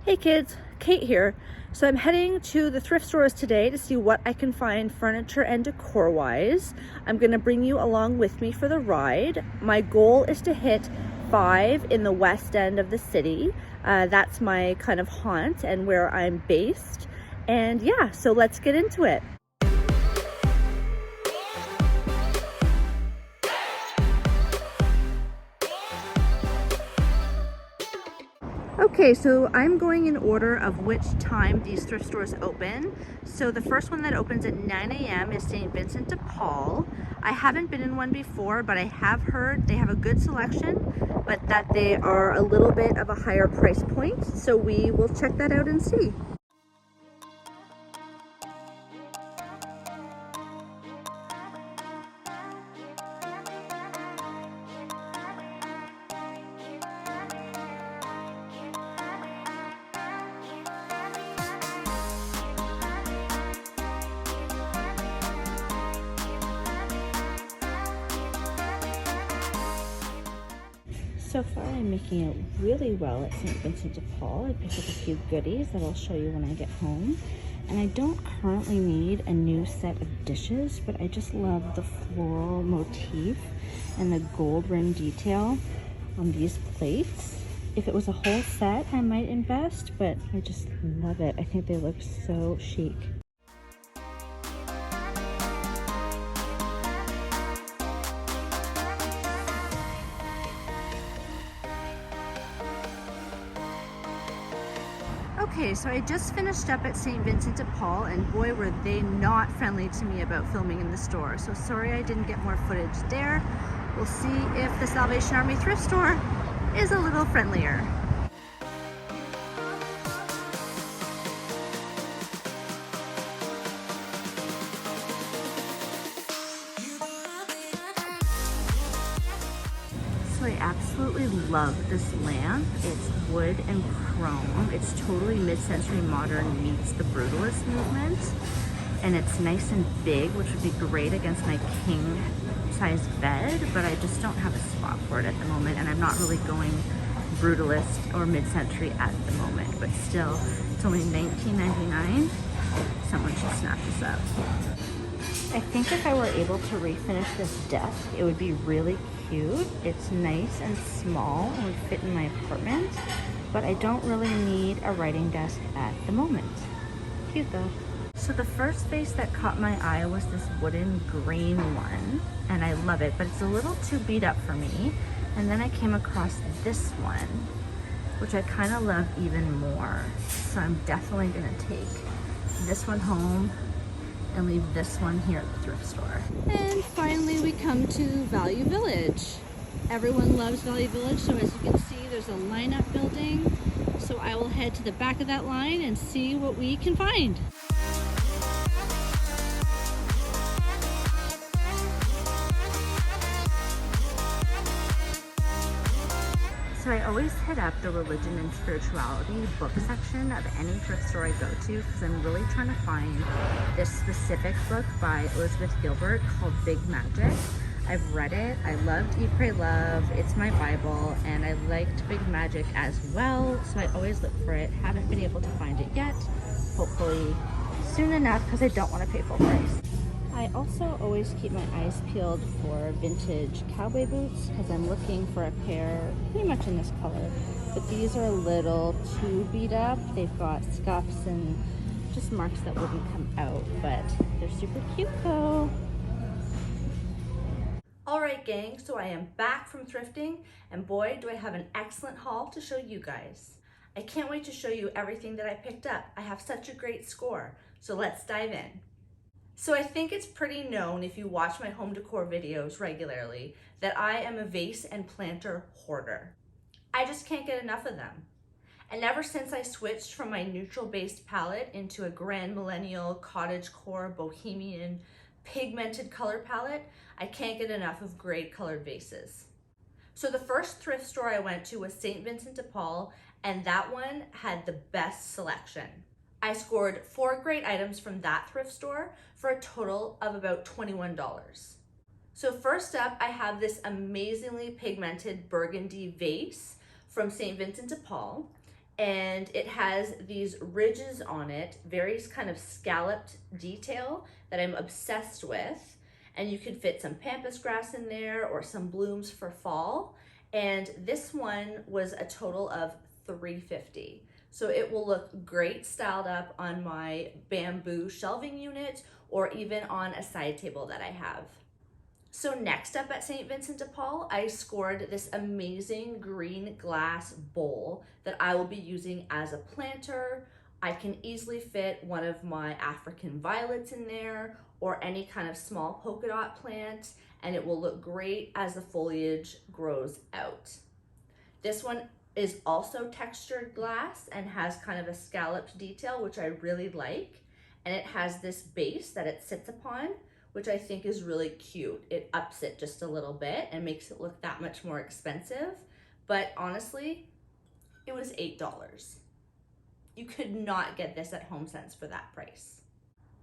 Hey kids, Kate here. So I'm heading to the thrift stores today to see what I can find furniture and decor wise. I'm going to bring you along with me for the ride. My goal is to hit 5 in the west end of the city. That's my kind of haunt and where I'm based. And yeah, so let's get into it. Okay, so I'm going in order of which time these thrift stores open. So the first one that opens at 9 a.m. is St. Vincent de Paul. I haven't been in one before, but I have heard they have a good selection, but that they are a little bit of a higher price point. So we will check that out and see. So far I'm making it really well at St. Vincent de Paul. I picked up a few goodies that I'll show you when I get home. And I don't currently need a new set of dishes, but I just love the floral motif and the gold rim detail on these plates. If it was a whole set, I might invest, but I just love it. I think they look so chic. Okay, so I just finished up at St. Vincent de Paul, and boy were they not friendly to me about filming in the store. So sorry I didn't get more footage there. We'll see if the Salvation Army Thrift Store is a little friendlier. So I absolutely love this lamp. It's wood and chrome. It's totally mid-century modern meets the brutalist movement. And it's nice and big, which would be great against my king size bed, but I just don't have a spot for it at the moment, and I'm not really going brutalist or mid-century at the moment. But still, it's only $19.99. Someone should snap this up. I think if I were able to refinish this desk, it would be really cute. It's nice and small and would fit in my apartment, but I don't really need a writing desk at the moment. Cute though. So the first vase that caught my eye was this wooden green one, and I love it, but it's a little too beat up for me. And then I came across this one, which I kind of love even more. So I'm definitely gonna take this one home and leave this one here at the thrift store. And finally we come to Value Village. Everyone loves Value Village, so as you can see there's a lineup building. So I will head to the back of that line and see what we can find. So I always hit up the religion and spirituality book section of any thrift store I go to because I'm really trying to find this specific book by Elizabeth Gilbert called Big Magic. I've read it. I loved Eat, Pray, Love. It's my Bible, and I liked Big Magic as well, so I always look for it. Haven't been able to find it yet. Hopefully soon enough because I don't want to pay full price. I also always keep my eyes peeled for vintage cowboy boots because I'm looking for a pair pretty much in this color. But these are a little too beat up. They've got scuffs and just marks that wouldn't come out, but they're super cute though. Alright gang, so I am back from thrifting, and boy do I have an excellent haul to show you guys. I can't wait to show you everything that I picked up. I have such a great score, so let's dive in. So I think it's pretty known if you watch my home decor videos regularly that I am a vase and planter hoarder. I just can't get enough of them. And ever since I switched from my neutral based palette into a grand millennial cottagecore bohemian pigmented color palette, I can't get enough of great colored vases. So the first thrift store I went to was St. Vincent de Paul, and that one had the best selection. I scored 4 great items from that thrift store for a total of about $21. So first up, I have this amazingly pigmented burgundy vase from St. Vincent de Paul. and it has these ridges on it, very kind of scalloped detail that I'm obsessed with. And you can fit some pampas grass in there or some blooms for fall. And this one was a total of $3.50. So it will look great styled up on my bamboo shelving unit or even on a side table that I have. So next up at St. Vincent de Paul, I scored this amazing green glass bowl that I will be using as a planter. I can easily fit one of my African violets in there or any kind of small polka dot plant, and it will look great as the foliage grows out. This one is also textured glass and has kind of a scalloped detail, which I really like. And it has this base that it sits upon, which I think is really cute. It ups it just a little bit and makes it look that much more expensive. But honestly, it was $8. You could not get this at HomeSense for that price.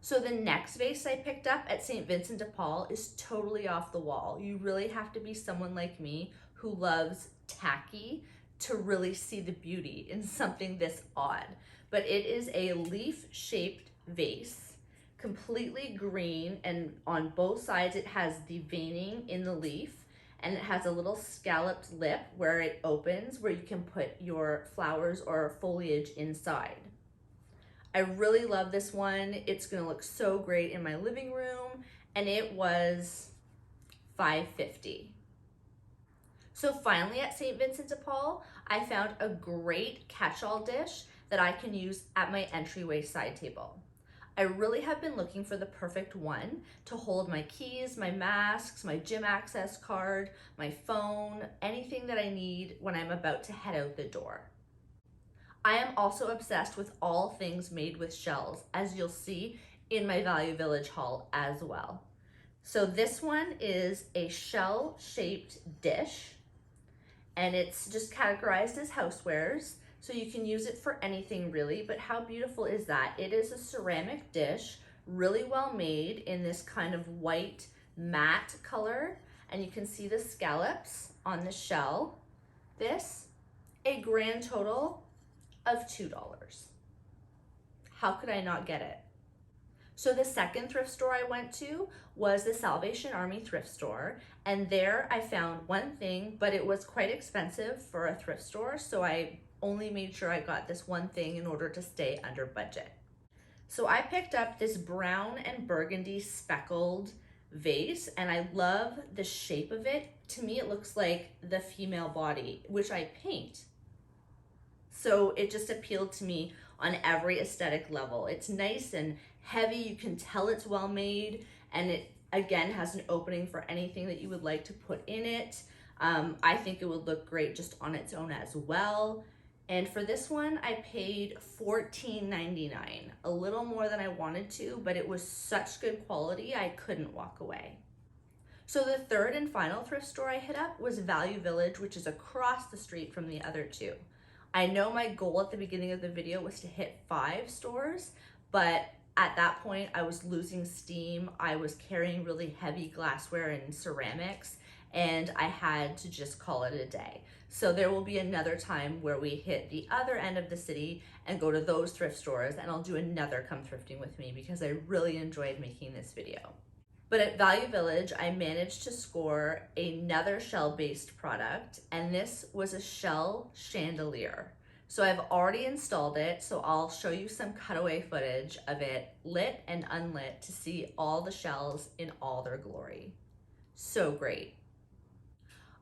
So the next vase I picked up at St. Vincent de Paul is totally off the wall. You really have to be someone like me who loves tacky to really see the beauty in something this odd. But it is a leaf-shaped vase, completely green, and on both sides it has the veining in the leaf, and it has a little scalloped lip where it opens, where you can put your flowers or foliage inside. I really love this one. It's gonna look so great in my living room, and it was $5.50. So finally at St. Vincent de Paul, I found a great catch-all dish that I can use at my entryway side table. I really have been looking for the perfect one to hold my keys, my masks, my gym access card, my phone, anything that I need when I'm about to head out the door. I am also obsessed with all things made with shells, as you'll see in my Value Village haul as well. So this one is a shell-shaped dish, and it's just categorized as housewares, so you can use it for anything really, but how beautiful is that? It is a ceramic dish, really well made in this kind of white matte color, and you can see the scallops on the shell. This, a grand total of $2. How could I not get it? So the second thrift store I went to was the Salvation Army Thrift Store, and there I found one thing, but it was quite expensive for a thrift store, so I only made sure I got this one thing in order to stay under budget. So I picked up this brown and burgundy speckled vase, and I love the shape of it. To me, it looks like the female body, which I paint. So it just appealed to me on every aesthetic level. It's nice and heavy, you can tell it's well made, and it again has an opening for anything that you would like to put in it. I think it would look great just on its own as well. And for this one, I paid $14.99, a little more than I wanted to, but it was such good quality, I couldn't walk away. So the third and final thrift store I hit up was Value Village, which is across the street from the other two. I know my goal at the beginning of the video was to hit 5 stores, but at that point I was losing steam. I was carrying really heavy glassware and ceramics, and I had to just call it a day. So there will be another time where we hit the other end of the city and go to those thrift stores, and I'll do another Come Thrifting with Me because I really enjoyed making this video. But at Value Village, I managed to score another shell-based product, and this was a shell chandelier. So I've already installed it, so I'll show you some cutaway footage of it lit and unlit to see all the shells in all their glory. So great.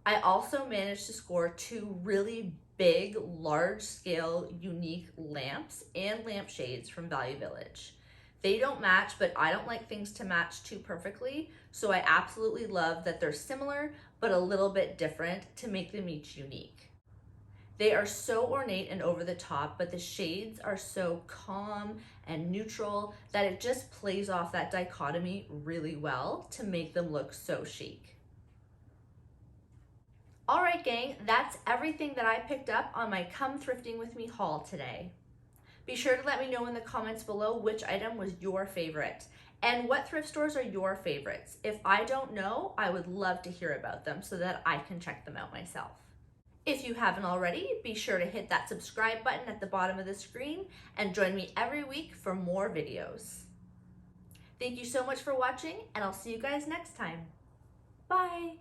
I also managed to score 2 really big, large-scale, unique lamps and lampshades from Value Village. They don't match, but I don't like things to match too perfectly, so I absolutely love that they're similar, but a little bit different to make them each unique. They are so ornate and over the top, but the shades are so calm and neutral that it just plays off that dichotomy really well to make them look so chic. All right, gang, that's everything that I picked up on my Come Thrifting With Me haul today. Be sure to let me know in the comments below which item was your favorite and what thrift stores are your favorites. If I don't know, I would love to hear about them so that I can check them out myself. If you haven't already, be sure to hit that subscribe button at the bottom of the screen and join me every week for more videos. Thank you so much for watching, and I'll see you guys next time. Bye!